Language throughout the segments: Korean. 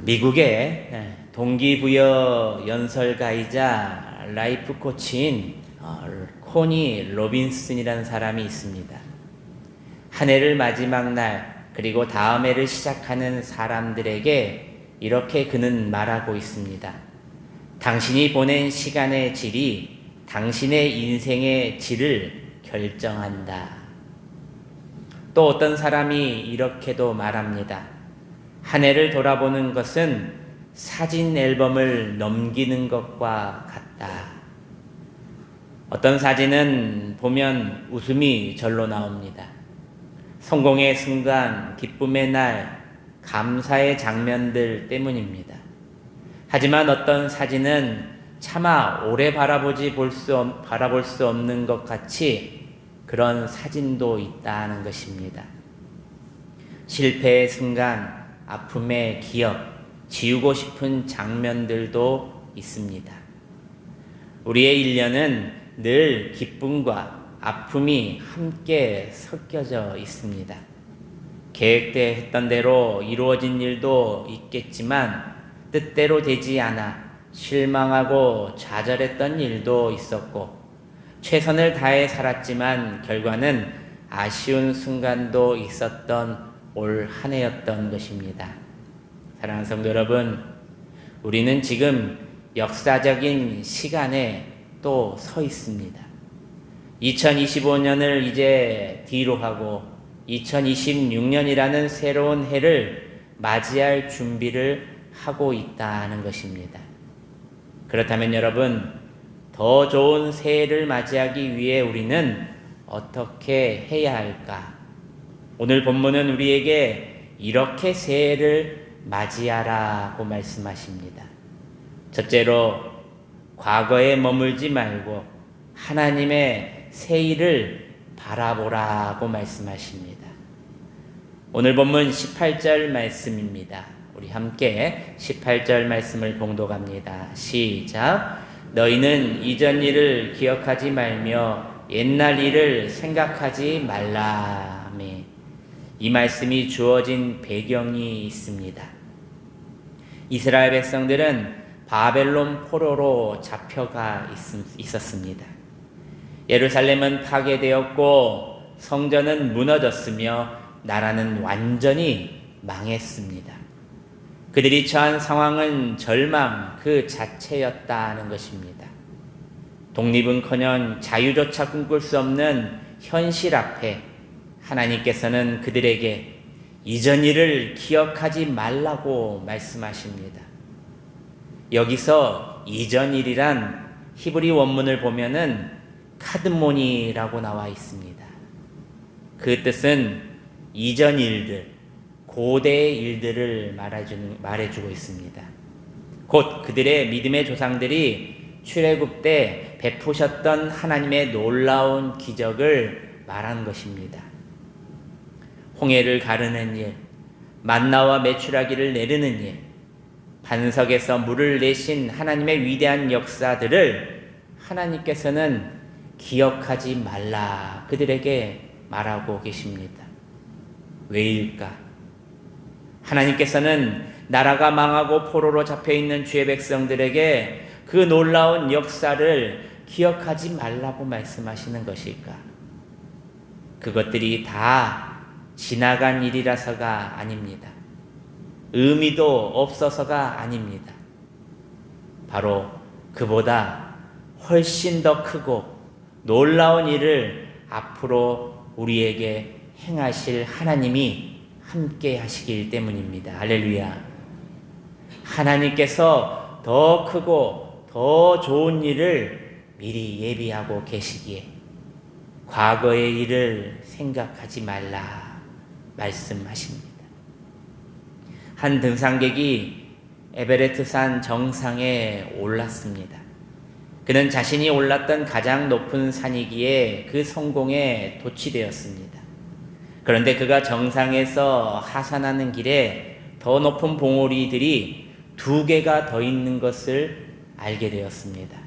미국의 동기부여 연설가이자 라이프 코치인 코니 로빈슨이라는 사람이 있습니다. 한 해를 마지막 날 그리고 다음 해를 시작하는 사람들에게 이렇게 그는 말하고 있습니다. 당신이 보낸 시간의 질이 당신의 인생의 질을 결정한다. 또 어떤 사람이 이렇게도 말합니다. 한 해를 돌아보는 것은 사진 앨범을 넘기는 것과 같다. 어떤 사진은 보면 웃음이 절로 나옵니다. 성공의 순간, 기쁨의 날, 감사의 장면들 때문입니다. 하지만 어떤 사진은 차마 오래 바라볼 수 없는 것 같이 그런 사진도 있다는 것입니다. 실패의 순간, 아픔의 기억, 지우고 싶은 장면들도 있습니다. 우리의 일년은 늘 기쁨과 아픔이 함께 섞여져 있습니다. 계획했던 대로 이루어진 일도 있겠지만 뜻대로 되지 않아 실망하고 좌절했던 일도 있었고 최선을 다해 살았지만 결과는 아쉬운 순간도 있었던 올 한 해였던 것입니다. 사랑하는 성도 여러분, 우리는 지금 역사적인 시간에 또 서 있습니다. 2025년을 이제 뒤로 하고 2026년이라는 새로운 해를 맞이할 준비를 하고 있다는 것입니다. 그렇다면 여러분, 더 좋은 새해를 맞이하기 위해 우리는 어떻게 해야 할까? 오늘 본문은 우리에게 이렇게 새해를 맞이하라고 말씀하십니다. 첫째로 과거에 머물지 말고 하나님의 새해를 바라보라고 말씀하십니다. 오늘 본문 18절 말씀입니다. 우리 함께 18절 말씀을 봉독합니다. 시작. 너희는 이전 일을 기억하지 말며 옛날 일을 생각하지 말라. 이 말씀이 주어진 배경이 있습니다. 이스라엘 백성들은 바벨론 포로로 잡혀가 있었습니다. 예루살렘은 파괴되었고 성전은 무너졌으며 나라는 완전히 망했습니다. 그들이 처한 상황은 절망 그 자체였다는 것입니다. 독립은커녕 자유조차 꿈꿀 수 없는 현실 앞에 하나님께서는 그들에게 이전 일을 기억하지 말라고 말씀하십니다. 여기서 이전 일이란 히브리 원문을 보면은 카드모니라고 나와 있습니다. 그 뜻은 이전 일들, 고대의 일들을 말해주고 있습니다. 곧 그들의 믿음의 조상들이 출애굽 때 베푸셨던 하나님의 놀라운 기적을 말한 것입니다. 홍해를 가르는 일, 만나와 메추라기를 내리는 일, 반석에서 물을 내신 하나님의 위대한 역사들을 하나님께서는 기억하지 말라 그들에게 말하고 계십니다. 왜일까? 하나님께서는 나라가 망하고 포로로 잡혀있는 주의 백성들에게 그 놀라운 역사를 기억하지 말라고 말씀하시는 것일까? 그것들이 다 지나간 일이라서가 아닙니다. 의미도 없어서가 아닙니다. 바로 그보다 훨씬 더 크고 놀라운 일을 앞으로 우리에게 행하실 하나님이 함께 하시길 때문입니다. 할렐루야. 하나님께서 더 크고 더 좋은 일을 미리 예비하고 계시기에 과거의 일을 생각하지 말라 말씀하십니다. 한 등산객이 에베레스트산 정상에 올랐습니다. 그는 자신이 올랐던 가장 높은 산이기에 그 성공에 도취되었습니다. 그런데 그가 정상에서 하산하는 길에 더 높은 봉우리들이 2개가 더 있는 것을 알게 되었습니다.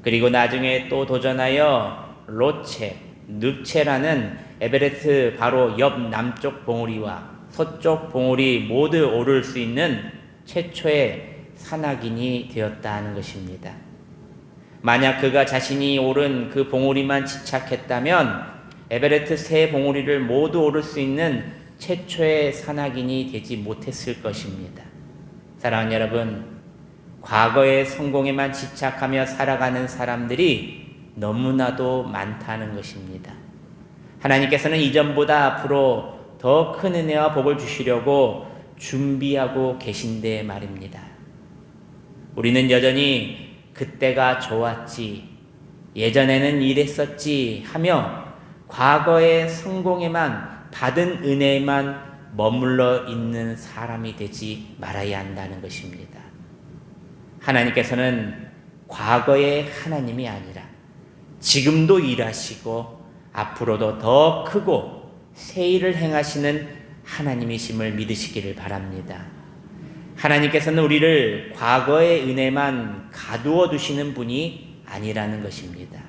그리고 나중에 또 도전하여 로체, 늪체라는 에베레스트 바로 옆 남쪽 봉우리와 서쪽 봉우리 모두 오를 수 있는 최초의 산악인이 되었다는 것입니다. 만약 그가 자신이 오른 그 봉우리만 지착했다면 에베레스트 세 봉우리를 모두 오를 수 있는 최초의 산악인이 되지 못했을 것입니다. 사랑하는 여러분, 과거의 성공에만 집착하며 살아가는 사람들이 너무나도 많다는 것입니다. 하나님께서는 이전보다 앞으로 더 큰 은혜와 복을 주시려고 준비하고 계신데 말입니다. 우리는 여전히 그때가 좋았지, 예전에는 이랬었지 하며 과거의 성공에만, 받은 은혜에만 머물러 있는 사람이 되지 말아야 한다는 것입니다. 하나님께서는 과거의 하나님이 아니라 지금도 일하시고 앞으로도 더 크고 새 일을 행하시는 하나님이심을 믿으시기를 바랍니다. 하나님께서는 우리를 과거의 은혜만 가두어 두시는 분이 아니라는 것입니다.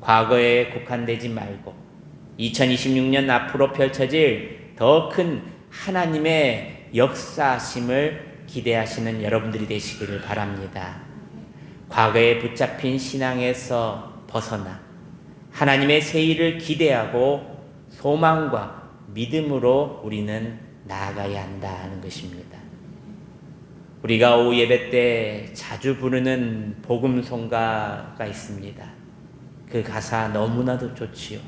과거에 국한되지 말고 2026년 앞으로 펼쳐질 더 큰 하나님의 역사심을 기대하시는 여러분들이 되시기를 바랍니다. 과거에 붙잡힌 신앙에서 벗어나 하나님의 새 일을 기대하고 소망과 믿음으로 우리는 나아가야 한다는 것입니다. 우리가 오후 예배 때 자주 부르는 복음송가가 있습니다. 그 가사 너무나도 좋지요.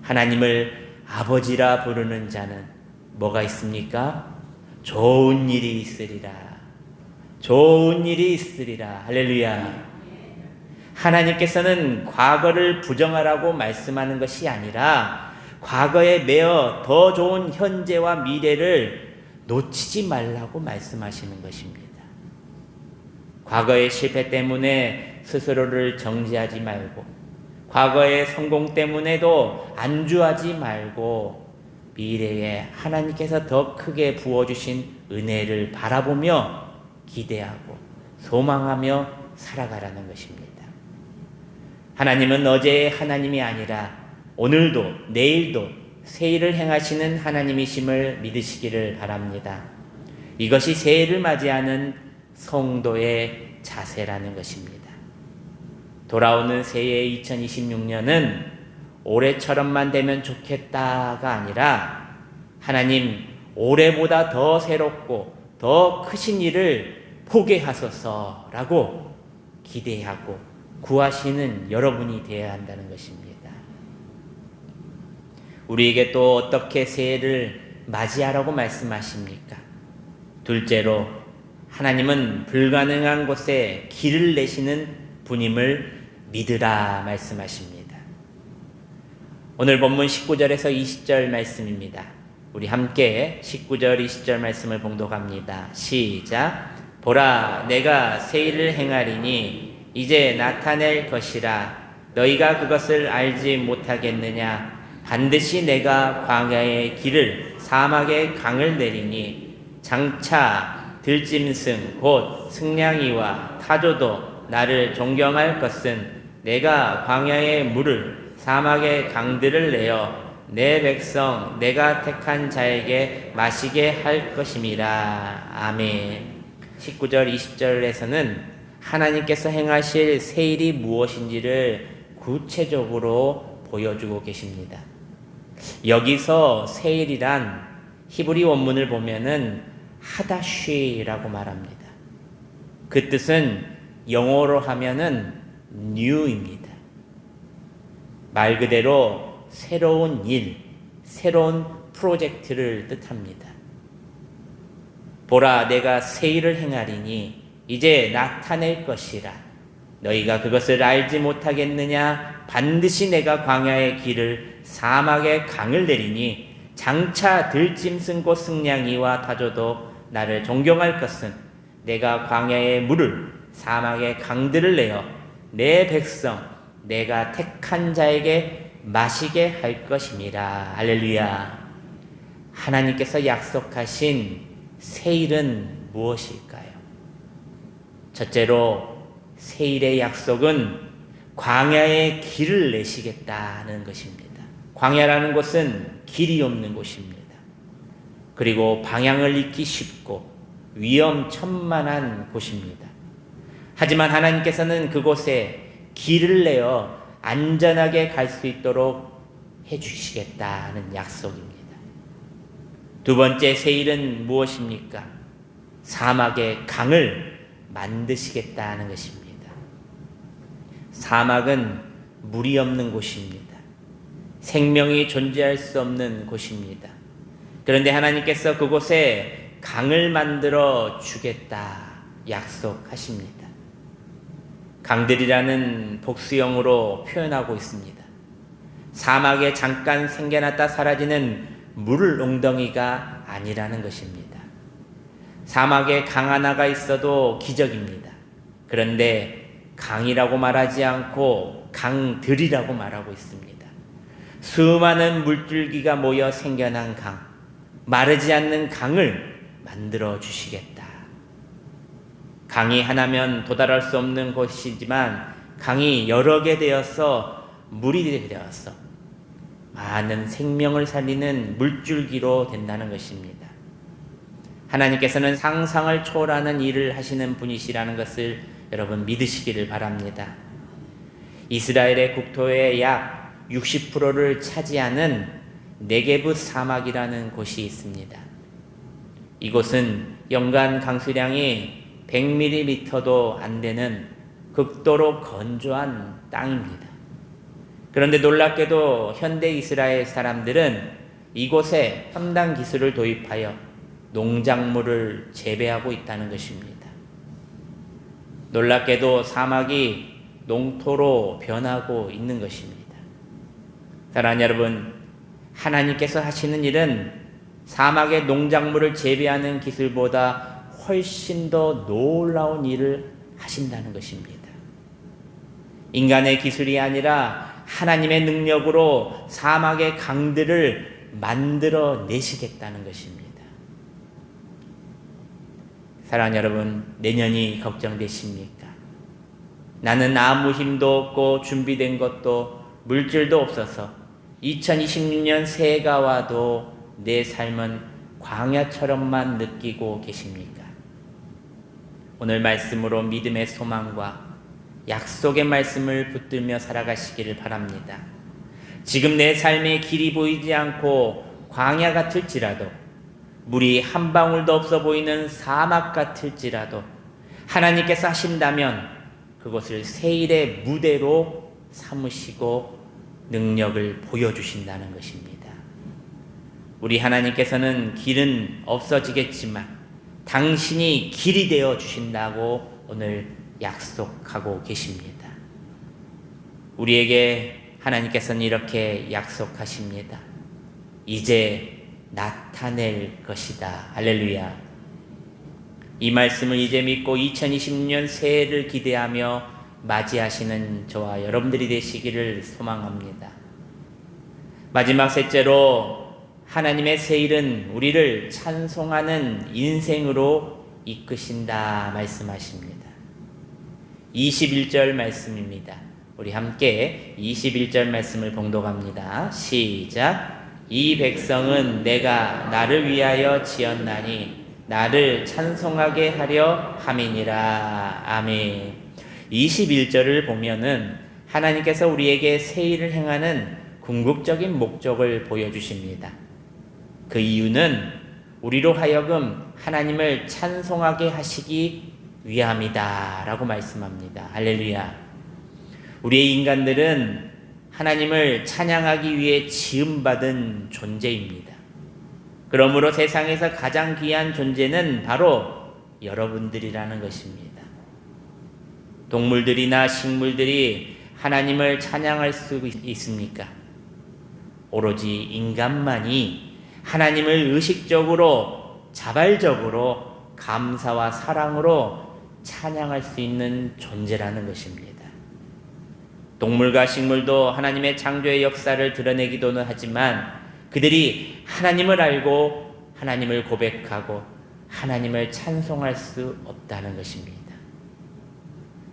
하나님을 아버지라 부르는 자는 뭐가 있습니까? 좋은 일이 있으리라. 좋은 일이 있으리라. 할렐루야. 하나님께서는 과거를 부정하라고 말씀하는 것이 아니라 과거에 매어 더 좋은 현재와 미래를 놓치지 말라고 말씀하시는 것입니다. 과거의 실패 때문에 스스로를 정죄하지 말고, 과거의 성공 때문에도 안주하지 말고, 미래에 하나님께서 더 크게 부어주신 은혜를 바라보며 기대하고 소망하며 살아가라는 것입니다. 하나님은 어제의 하나님이 아니라 오늘도 내일도 새 일을 행하시는 하나님이심을 믿으시기를 바랍니다. 이것이 새해를 맞이하는 성도의 자세라는 것입니다. 돌아오는 새해 2026년은 올해처럼만 되면 좋겠다가 아니라 하나님 올해보다 더 새롭고 더 크신 일을 보게 하소서라고 기대하고 구하시는 여러분이 되어야 한다는 것입니다. 우리에게 또 어떻게 새해를 맞이하라고 말씀하십니까? 둘째로 하나님은 불가능한 곳에 길을 내시는 분임을 믿으라 말씀하십니다. 오늘 본문 19절에서 20절 말씀입니다. 우리 함께 19절 20절 말씀을 봉독합니다. 시작. 보라, 내가 새 일을 행하리니 이제 나타낼 것이라. 너희가 그것을 알지 못하겠느냐? 반드시 내가 광야의 길을, 사막의 강을 내리니 장차 들짐승 곧 승냥이와 타조도 나를 존경할 것은 내가 광야의 물을, 사막의 강들을 내어 내 백성 내가 택한 자에게 마시게 할 것임이라. 아멘. 19절 20절에서는 하나님께서 행하실 새 일이 무엇인지를 구체적으로 보여주고 계십니다. 여기서 새 일이란 히브리 원문을 보면은 하다쉬라고 말합니다. 그 뜻은 영어로 하면은 new입니다. 말 그대로 새로운 일, 새로운 프로젝트를 뜻합니다. 보라, 내가 새 일을 행하리니 이제 나타낼 것이라. 너희가 그것을 알지 못하겠느냐? 반드시 내가 광야의 길을, 사막의 강을 내리니 장차 들짐승 곧 승냥이와 타조도 나를 존경할 것은 내가 광야의 물을, 사막의 강들을 내어 내 백성 내가 택한 자에게 마시게 할 것임이라. 할렐루야. 하나님께서 약속하신 새 일은 무엇일까요? 첫째로 새 일의 약속은 광야의 길을 내시겠다는 것입니다. 광야라는 곳은 길이 없는 곳입니다. 그리고 방향을 잃기 쉽고 위험천만한 곳입니다. 하지만 하나님께서는 그곳에 길을 내어 안전하게 갈 수 있도록 해주시겠다는 약속입니다. 두 번째 세일은 무엇입니까? 사막의 강을 만드시겠다는 것입니다. 사막은 물이 없는 곳입니다. 생명이 존재할 수 없는 곳입니다. 그런데 하나님께서 그곳에 강을 만들어 주겠다 약속하십니다. 강들이라는 복수형으로 표현하고 있습니다. 사막에 잠깐 생겨났다 사라지는 물 웅덩이가 아니라는 것입니다. 사막에 강 하나가 있어도 기적입니다. 그런데 강이라고 말하지 않고 강들이라고 말하고 있습니다. 수많은 물줄기가 모여 생겨난 강, 마르지 않는 강을 만들어 주시겠다. 강이 하나면 도달할 수 없는 곳이지만 강이 여러 개 되어서 물이 되어서 많은 생명을 살리는 물줄기로 된다는 것입니다. 하나님께서는 상상을 초월하는 일을 하시는 분이시라는 것을 여러분 믿으시기를 바랍니다. 이스라엘의 국토의 약 60%를 차지하는 네게브 사막이라는 곳이 있습니다. 이곳은 연간 강수량이 100mm도 안 되는 극도로 건조한 땅입니다. 그런데 놀랍게도 현대 이스라엘 사람들은 이곳에 첨단 기술을 도입하여 농작물을 재배하고 있다는 것입니다. 놀랍게도 사막이 농토로 변하고 있는 것입니다. 사랑하는 여러분, 하나님께서 하시는 일은 사막의 농작물을 재배하는 기술보다 훨씬 더 놀라운 일을 하신다는 것입니다. 인간의 기술이 아니라 하나님의 능력으로 사막의 강들을 만들어 내시겠다는 것입니다. 사랑하는 여러분, 내년이 걱정되십니까? 나는 아무 힘도 없고 준비된 것도 물질도 없어서 2026년 새해가 와도 내 삶은 광야처럼만 느끼고 계십니까? 오늘 말씀으로 믿음의 소망과 약속의 말씀을 붙들며 살아가시기를 바랍니다. 지금 내 삶의 길이 보이지 않고 광야 같을지라도, 물이 한 방울도 없어 보이는 사막 같을지라도 하나님께서 하신다면 그것을 세일의 무대로 삼으시고 능력을 보여주신다는 것입니다. 우리 하나님께서는 길은 없어지겠지만 당신이 길이 되어 주신다고 오늘 약속하고 계십니다. 우리에게 하나님께서는 이렇게 약속하십니다. 이제 나타낼 것이다. 할렐루야. 이 말씀을 이제 믿고 2026년 새해를 기대하며 맞이하시는 저와 여러분들이 되시기를 소망합니다. 마지막 셋째로 하나님의 세일은 우리를 찬송하는 인생으로 이끄신다 말씀하십니다. 21절 말씀입니다. 우리 함께 21절 말씀을 봉독합니다. 시작. 이 백성은 내가 나를 위하여 지었나니 나를 찬송하게 하려 함이니라. 아멘. 21절을 보면은 하나님께서 우리에게 세일을 행하는 궁극적인 목적을 보여주십니다. 그 이유는 우리로 하여금 하나님을 찬송하게 하시기 위함이다 라고 말씀합니다. 할렐루야. 우리의 인간들은 하나님을 찬양하기 위해 지음받은 존재입니다. 그러므로 세상에서 가장 귀한 존재는 바로 여러분들이라는 것입니다. 동물들이나 식물들이 하나님을 찬양할 수 있습니까? 오로지 인간만이 하나님을 의식적으로, 자발적으로 감사와 사랑으로 찬양할 수 있는 존재라는 것입니다. 동물과 식물도 하나님의 창조의 역사를 드러내기도는 하지만 그들이 하나님을 알고 하나님을 고백하고 하나님을 찬송할 수 없다는 것입니다.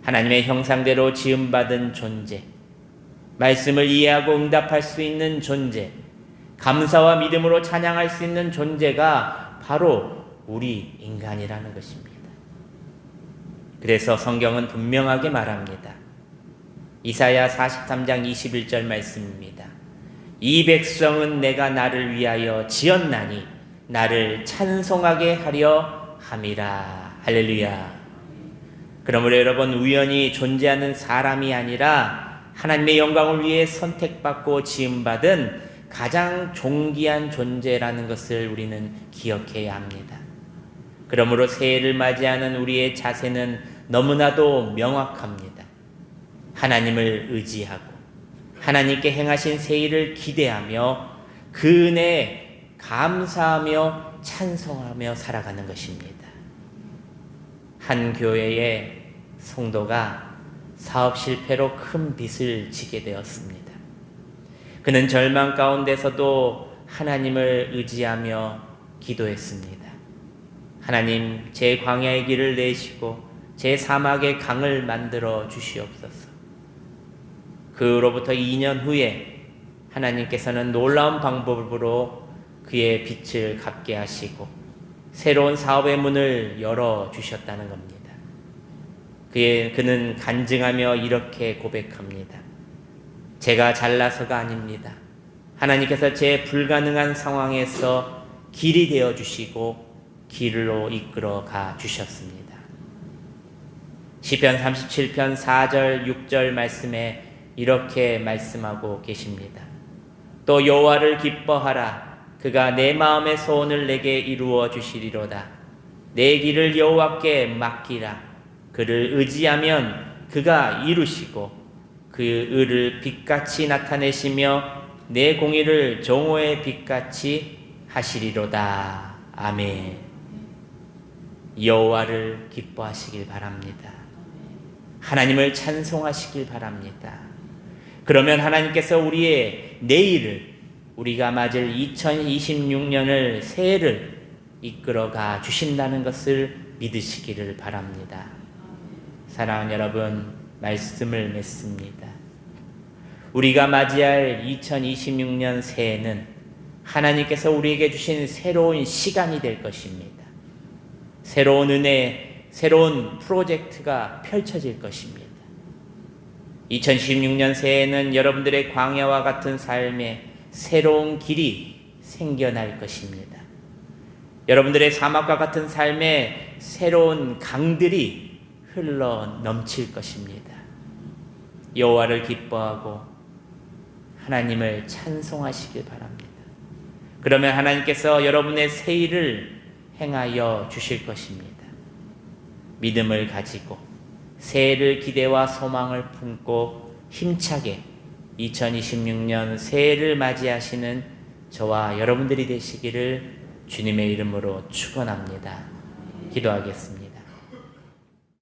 하나님의 형상대로 지음받은 존재, 말씀을 이해하고 응답할 수 있는 존재, 감사와 믿음으로 찬양할 수 있는 존재가 바로 우리 인간이라는 것입니다. 그래서 성경은 분명하게 말합니다. 이사야 43장 21절 말씀입니다. 이 백성은 내가 나를 위하여 지었나니 나를 찬송하게 하려 함이라. 할렐루야. 그러므로 여러분, 우연히 존재하는 사람이 아니라 하나님의 영광을 위해 선택받고 지음받은 가장 존귀한 존재라는 것을 우리는 기억해야 합니다. 그러므로 새해를 맞이하는 우리의 자세는 너무나도 명확합니다. 하나님을 의지하고 하나님께 행하신 새해를 기대하며 그 은혜에 감사하며 찬송하며 살아가는 것입니다. 한 교회의 성도가 사업 실패로 큰 빚을 지게 되었습니다. 그는 절망 가운데서도 하나님을 의지하며 기도했습니다. 하나님, 제 광야의 길을 내시고 제 사막의 강을 만들어 주시옵소서. 그로부터 2년 후에 하나님께서는 놀라운 방법으로 그의 빚을 갚게 하시고 새로운 사업의 문을 열어주셨다는 겁니다. 그는 간증하며 이렇게 고백합니다. 제가 잘나서가 아닙니다. 하나님께서 제 불가능한 상황에서 길이 되어주시고 길로 이끌어 가 주셨습니다. 시편 37편 4절 6절 말씀에 이렇게 말씀하고 계십니다. 또 여호와를 기뻐하라. 그가 내 마음의 소원을 내게 이루어 주시리로다. 내 길을 여호와께 맡기라. 그를 의지하면 그가 이루시고 그 의를 빛같이 나타내시며 내 공의를 정오의 빛같이 하시리로다. 아멘. 여호와를 기뻐하시길 바랍니다. 하나님을 찬송하시길 바랍니다. 그러면 하나님께서 우리의 내일을, 우리가 맞을 2026년을 새해를 이끌어가 주신다는 것을 믿으시기를 바랍니다. 사랑하는 여러분, 말씀을 맺습니다. 우리가 맞이할 2026년 새해는 하나님께서 우리에게 주신 새로운 시간이 될 것입니다. 새로운 은혜, 새로운 프로젝트가 펼쳐질 것입니다. 2016년 새해에는 여러분들의 광야와 같은 삶에 새로운 길이 생겨날 것입니다. 여러분들의 사막과 같은 삶에 새로운 강들이 흘러 넘칠 것입니다. 여호와를 기뻐하고 하나님을 찬송하시길 바랍니다. 그러면 하나님께서 여러분의 새일을 행하여 주실 것입니다. 믿음을 가지고 새해를 기대와 소망을 품고 힘차게 2026년 새해를 맞이하시는 저와 여러분들이 되시기를 주님의 이름으로 축원합니다. 기도하겠습니다.